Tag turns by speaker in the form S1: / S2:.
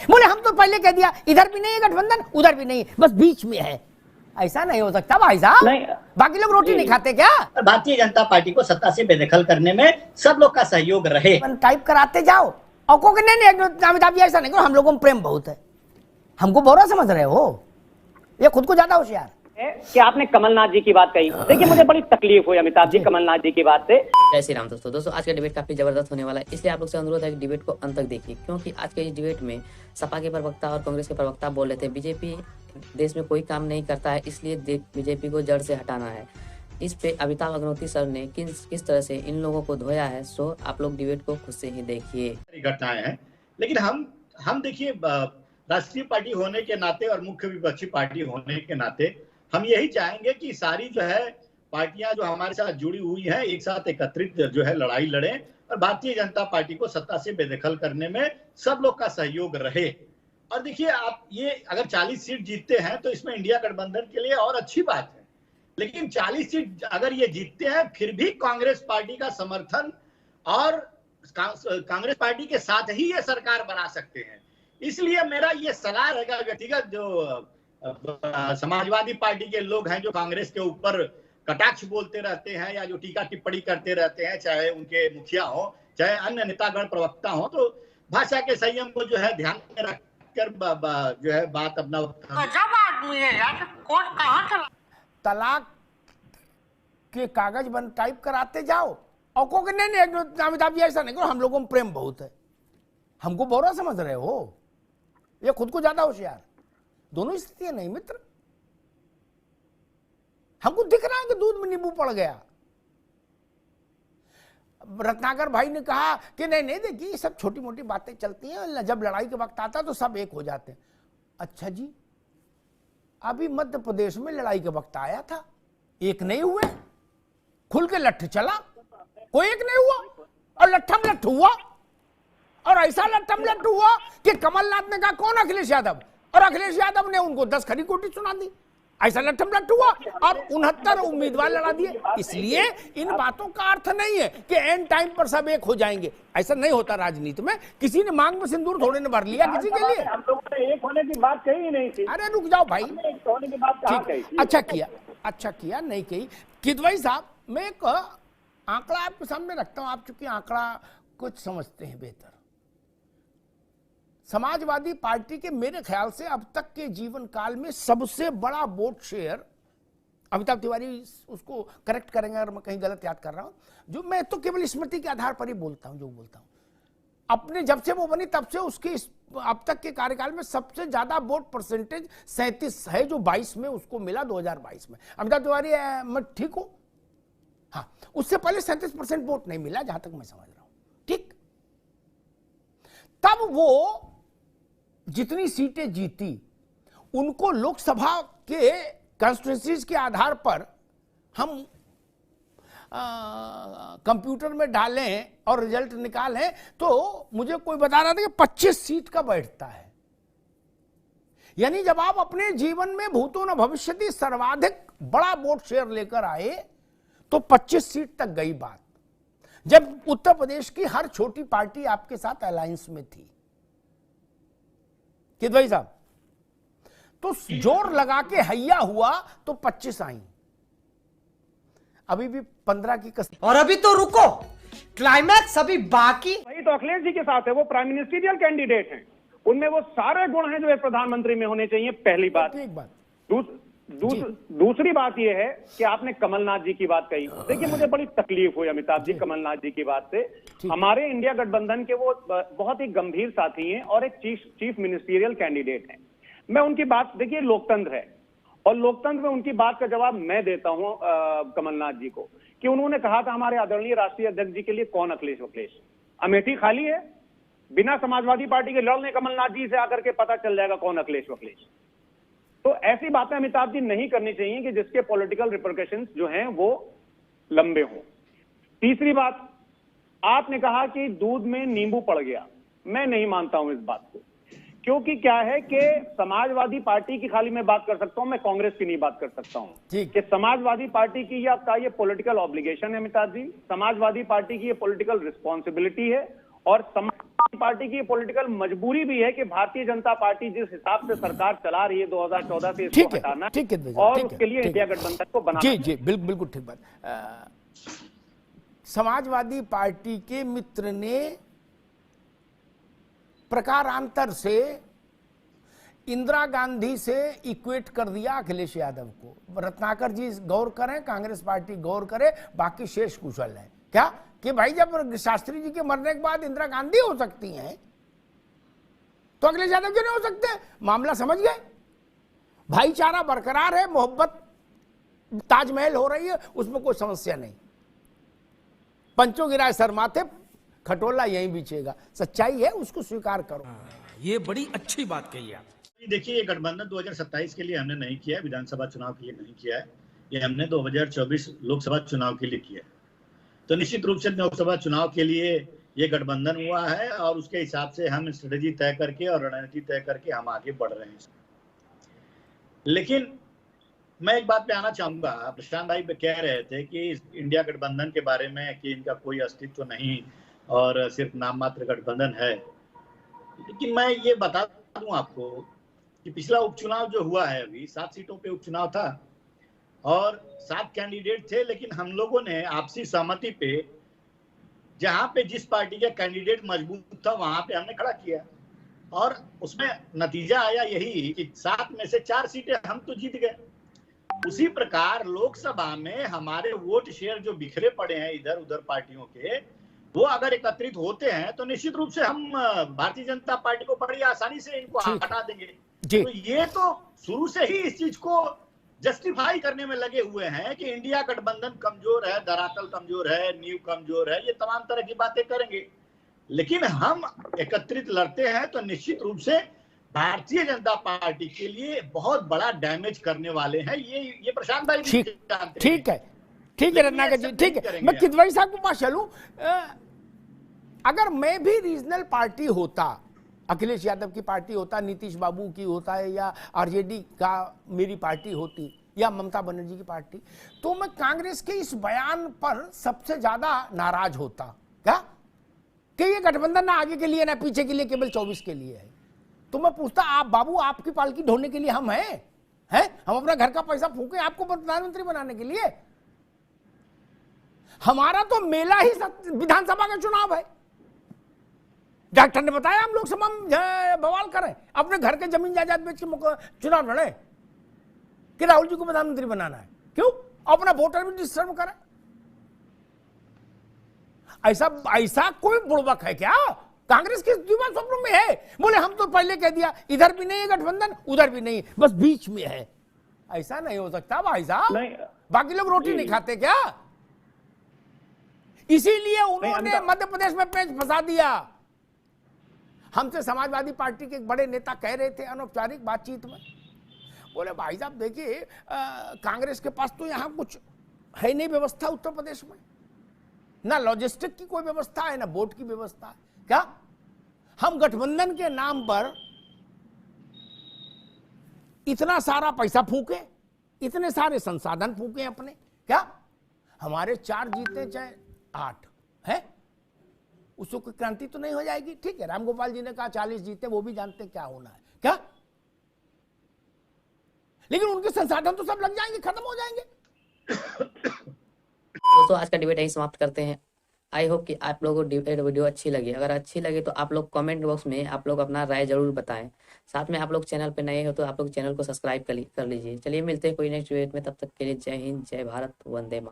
S1: बोले हम तो पहले कह दिया इधर भी नहीं है गठबंधन, उधर भी नहीं है, बस बीच में है। ऐसा नहीं हो सकता भाई साहब, बाकी लोग रोटी नहीं खाते क्या?
S2: भारतीय जनता पार्टी को सत्ता से बेदखल करने में सब लोग का सहयोग रहे।
S1: टाइप कराते जाओ और को नहीं अमिताभ जी ऐसा नहीं करो, हम लोगों में प्रेम बहुत है, हमको बोरा समझ रहे हो, ये खुद को ज्यादा होशियार
S3: कि आपने कमलनाथ जी की बात कही। देखिए मुझे बड़ी तकलीफ हुई अमिताभ जी कमलनाथ जी की बात से।
S4: जय श्री राम दोस्तों आज का डिबेट काफी जबरदस्त होने वाला है, इसलिए आप लोग से अनुरोध है कि डिबेट को अंत तक देखिए, क्योंकि आज के इस डिबेट में सपा के प्रवक्ता और कांग्रेस के प्रवक्ता बोल रहे थे बीजेपी देश में कोई काम नहीं करता है, इसलिए बीजेपी को जड़ से हटाना है। इस पे अमिताभ अग्निहोत्री सर ने किस तरह से इन लोगों को धोया है, सो आप लोग डिबेट को खुद से ही देखिए।
S2: घटनाएं हैं, लेकिन हम देखिए राष्ट्रीय पार्टी होने के नाते और मुख्य विपक्षी पार्टी होने के नाते हम यही चाहेंगे कि सारी जो है पार्टियां जो हमारे साथ जुड़ी हुई हैं एक साथ एकत्रित जो है लड़ाई लड़ें और भारतीय जनता पार्टी को सत्ता से बेदखल करने में सब लोग का सहयोग रहे। और देखिए आप ये अगर 40 सीट जीतते हैं तो इसमें इंडिया गठबंधन के लिए और अच्छी बात है, लेकिन 40 सीट अगर ये जीतते हैं फिर भी कांग्रेस पार्टी का समर्थन और कांग्रेस पार्टी के साथ ही ये सरकार बना सकते हैं। इसलिए मेरा ये सलाह रहेगा व्यक्तिगत जो समाजवादी पार्टी के लोग हैं जो कांग्रेस के ऊपर कटाक्ष बोलते रहते हैं या जो टीका टिप्पणी करते रहते हैं, चाहे उनके मुखिया हो चाहे अन्य नेतागण प्रवक्ता हो, तो भाषा के संयम को जो है ध्यान में रखकर जो है बात अपना
S1: आदमी है यार, कौन कहां चला तलाक के कागज बन टाइप कराते जाओ और को नहीं अमिताभ जी ऐसा नहीं करो, हम लोगों में प्रेम बहुत है, हमको बोरा समझ रहे हो, ये खुद को ज्यादा होशियार। दोनों स्थितियां नहीं मित्र, हमको दिख रहा है कि दूध में नींबू पड़ गया। रत्नाकर भाई ने कहा कि नहीं देखिए सब छोटी मोटी बातें चलती हैं, जब लड़ाई के वक्त आता तो सब एक हो जाते हैं। अच्छा जी, अभी मध्य प्रदेश में लड़ाई के वक्त आया था, एक नहीं हुए, खुल के लट्ठ चला, कोई एक नहीं हुआ और लट्ठम लट्ठ हुआ, और ऐसा लट्ठम लट्ठ हुआ कि कमलनाथ ने कहा कौन अखिलेश यादव, और अखिलेश यादव ने उनको 10 खरी कोटी सुना दी। ऐसा लट्ठम लट्ठ हुआ और 69 उम्मीदवार लड़ा दिए। इसलिए इन बातों का अर्थ नहीं है कि एंड टाइम पर सब एक हो जाएंगे, ऐसा नहीं होता राजनीति में। किसी ने मांग में सिंदूर थोड़े ने भर लिया किसी के लिए,
S3: हम लोगों ने एक होने की बात कही ही नहीं थी।
S1: अरे रुक जाओ भाई,
S3: होने की बात कहाँ कही?
S1: अच्छा किया नहीं कही। किदवई साहब, मैं एक आंकड़ा आपके सामने रखता हूं, आप चूंकि आंकड़ा कुछ समझते हैं बेहतर। समाजवादी पार्टी के मेरे ख्याल से अब तक के जीवन काल में सबसे बड़ा वोट शेयर, अमिताभ तिवारी उसको करेक्ट करेंगे अगर मैं कहीं गलत याद कर रहा हूं, जो मैं तो केवल स्मृति के आधार पर ही बोलता हूं, जो बोलता हूं अपने जब से वो बनी तब से उसके अब तक के कार्यकाल में सबसे ज्यादा वोट परसेंटेज 37 है, जो 22 में उसको मिला 2022 में। अमिताभ तिवारी मैं ठीक हूं, हाँ, उससे पहले 37% वोट नहीं मिला जहां तक मैं समझ रहा हूं, ठीक। तब वो जितनी सीटें जीती उनको लोकसभा के कॉन्स्टिट्यूएंसीज के आधार पर हम कंप्यूटर में डालें और रिजल्ट निकालें तो मुझे कोई बता रहा था कि 25 सीट का बैठता है। यानी जब आप अपने जीवन में भूतो न भविष्यति सर्वाधिक बड़ा वोट शेयर लेकर आए तो 25 सीट तक गई बात, जब उत्तर प्रदेश की हर छोटी पार्टी आपके साथ अलायंस में थी। कि भाई साहब तो जोर लगा के हैया हुआ तो 25 आई, अभी भी 15 की कसम।
S5: और अभी तो रुको, क्लाइमैक्स अभी बाकी।
S3: वही तो अखिलेश जी के साथ है, वो प्राइम मिनिस्टरियल कैंडिडेट हैं, उनमें वो सारे गुण हैं जो एक प्रधानमंत्री में होने चाहिए, पहली बात।
S1: एक बात
S3: दूसरी बात यह है कि आपने कमलनाथ जी की बात कही। देखिए मुझे बड़ी तकलीफ हुई अमिताभ जी कमलनाथ जी की बात से। हमारे इंडिया गठबंधन के वो बहुत ही गंभीर साथी हैं और एक चीफ मिनिस्टीरियल कैंडिडेट हैं। मैं उनकी बात, देखिए लोकतंत्र है और लोकतंत्र में उनकी बात का जवाब मैं देता हूं कमलनाथ जी को, कि उन्होंने कहा था हमारे आदरणीय राष्ट्रीय अध्यक्ष जी के लिए कौन अखिलेश वखिलेश, अमेठी खाली है, बिना समाजवादी पार्टी के लड़ने कमलनाथ जी से आकर के पता चल जाएगा कौन अखिलेश वखिलेश। तो ऐसी बातें अमिताभ जी नहीं करनी चाहिए कि जिसके पॉलिटिकल रिपरकशंस जो हैं वो लंबे हों। तीसरी बात, आपने कहा कि दूध में नींबू पड़ गया, मैं नहीं मानता हूं इस बात को, क्योंकि क्या है कि समाजवादी पार्टी की खाली मैं बात कर सकता हूं, मैं कांग्रेस की नहीं बात कर सकता हूं कि समाजवादी पार्टी की आपका ये पॉलिटिकल ऑब्लिगेशन है अमिताभ जी, समाजवादी पार्टी की ये पॉलिटिकल रिस्पॉन्सिबिलिटी है और पार्टी की पॉलिटिकल मजबूरी भी है कि भारतीय जनता पार्टी जिस हिसाब से सरकार चला रही है 2014 से, इसको हटाना
S1: ठीक है,
S3: और
S1: ठीक है,
S3: उसके लिए
S1: ठीक
S3: इंडिया
S1: है।
S3: गठबंधन को बनाना।
S1: जी जी, बिल्कुल ठीक बात। समाजवादी पार्टी के मित्र ने प्रकारांतर से इंदिरा गांधी से इक्वेट कर दिया अखिलेश यादव को। रत्नाकर जी गौर करें, कांग्रेस पार्टी गौर करे, बाकी शेष कुशल है क्या कि भाई जब शास्त्री जी के मरने के बाद इंदिरा गांधी हो सकती हैं तो अखिलेश यादव क्यों नहीं हो सकते? मामला समझ गए? भाईचारा बरकरार है, मोहब्बत ताजमहल हो रही है, उसमें कोई समस्या नहीं। पंचों गिराए सर माथे, खटोला यहीं बिछेगा। सच्चाई है, उसको स्वीकार करो।
S6: ये बड़ी अच्छी बात कही आप।
S2: देखिए, ये गठबंधन 2027 के लिए हमने नहीं किया है, विधानसभा चुनाव के लिए नहीं किया है, ये हमने 2024 लोकसभा चुनाव के लिए किया है। तो निश्चित रूप से लोकसभा चुनाव के लिए ये गठबंधन हुआ है और उसके हिसाब से हम स्ट्रेटेजी तय करके और रणनीति तय करके हम आगे बढ़ रहे हैं। लेकिन मैं एक बात पे आना चाहूंगा, प्रशांत भाई कह रहे थे कि इंडिया गठबंधन के बारे में कि इनका कोई अस्तित्व नहीं और सिर्फ नाम मात्र गठबंधन है। लेकिन मैं ये बता दूं आपको कि पिछला उपचुनाव जो हुआ है, अभी 7 सीटों पे उपचुनाव था और 7 कैंडिडेट थे, लेकिन हम लोगों ने आपसी सहमति पे जहां पे जिस पार्टी का कैंडिडेट मजबूत था वहां पे हमने खड़ा किया और उसमें नतीजा आया यही कि 7 में से 4 सीटें हम तो जीत गए। उसी प्रकार लोकसभा में हमारे वोट शेयर जो बिखरे पड़े हैं इधर उधर पार्टियों के, वो अगर एकत्रित होते हैं तो निश्चित रूप से हम भारतीय जनता पार्टी को बड़ी आसानी से इनको हटा देंगे। तो ये तो शुरू से ही इस चीज को जस्टिफाई करने में लगे हुए हैं कि इंडिया गठबंधन कमजोर है, धरातल कमजोर है, नींव कमजोर है, ये तमाम तरह की बातें करेंगे। लेकिन हम एकत्रित लड़ते हैं तो निश्चित रूप से भारतीय जनता पार्टी के लिए बहुत बड़ा डैमेज करने वाले हैं। ये प्रशांत भाई भी जानते हैं।
S1: ठीक है रत्नाकर जी, ठीक है। मैं किदवई साहब के पास चलूं। अगर मैं भी रीजनल पार्टी होता, अखिलेश यादव की पार्टी होता, नीतीश बाबू की होता है या आरजेडी का मेरी पार्टी होती या ममता बनर्जी की पार्टी, तो मैं कांग्रेस के इस बयान पर सबसे ज्यादा नाराज होता। क्या कि ये गठबंधन ना आगे के लिए ना पीछे के लिए, केवल 24 के लिए है। तो मैं पूछता, आप बाबू आपकी पालकी ढोने के लिए हम हैं? हम अपना घर का पैसा फूके आपको प्रधानमंत्री बनाने के लिए? हमारा तो मेला ही विधानसभा का चुनाव है। डॉक्टर ने बताया हम लोकसभा में बवाल करें, अपने घर के जमीन जायदाद बेच के चुनाव लड़े कि राहुल जी को प्रधानमंत्री बनाना है। क्यों? अपना वोटर भी डिस्टर्ब करें। ऐसा कोई बुड़बक है क्या? कांग्रेस के दिमाग स्वप्न में है। बोले हम तो पहले कह दिया, इधर भी नहीं है गठबंधन, उधर भी नहीं, बस बीच में है। ऐसा नहीं हो सकता भाई साहब। बाकी लोग रोटी नहीं खाते क्या? इसीलिए उन्होंने मध्य प्रदेश में पेच फंसा दिया। हमसे समाजवादी पार्टी के एक बड़े नेता कह रहे थे अनौपचारिक बातचीत में, बोले भाई साहब देखिए, कांग्रेस के पास तो यहां कुछ है नहीं व्यवस्था उत्तर प्रदेश में, ना लॉजिस्टिक की कोई व्यवस्था है, ना बोर्ड की व्यवस्था है। क्या हम गठबंधन के नाम पर इतना सारा पैसा फूके, इतने सारे संसाधन फूके अपने? क्या हमारे 4 जीते चाहे 8 है, उसको कोई क्रांति तो नहीं हो जाएगी? ठीक है, रामगोपाल जी ने कहा 40 जीते, वो भी जानते क्या होना है। क्या लेकिन उनके संसाधन तो सब लग जाएंगे, खत्म हो जाएंगे।
S4: दोस्तों आज का डिबेट यही समाप्त करते हैं। आई होप कि आप लोगों को डिबेट वीडियो अच्छी लगी। अगर अच्छी लगी तो आप लोग कमेंट बॉक्स में आप लोग अपना राय जरूर बताएं। साथ में आप लोग चैनल पे नए हो तो आप लोग चैनल को सब्सक्राइब कर लीजिए। चलिए मिलते हैं कोई नेक्स्ट डिबेट में, तब तक के लिए जय हिंद, जय भारत, वंदे मातरम।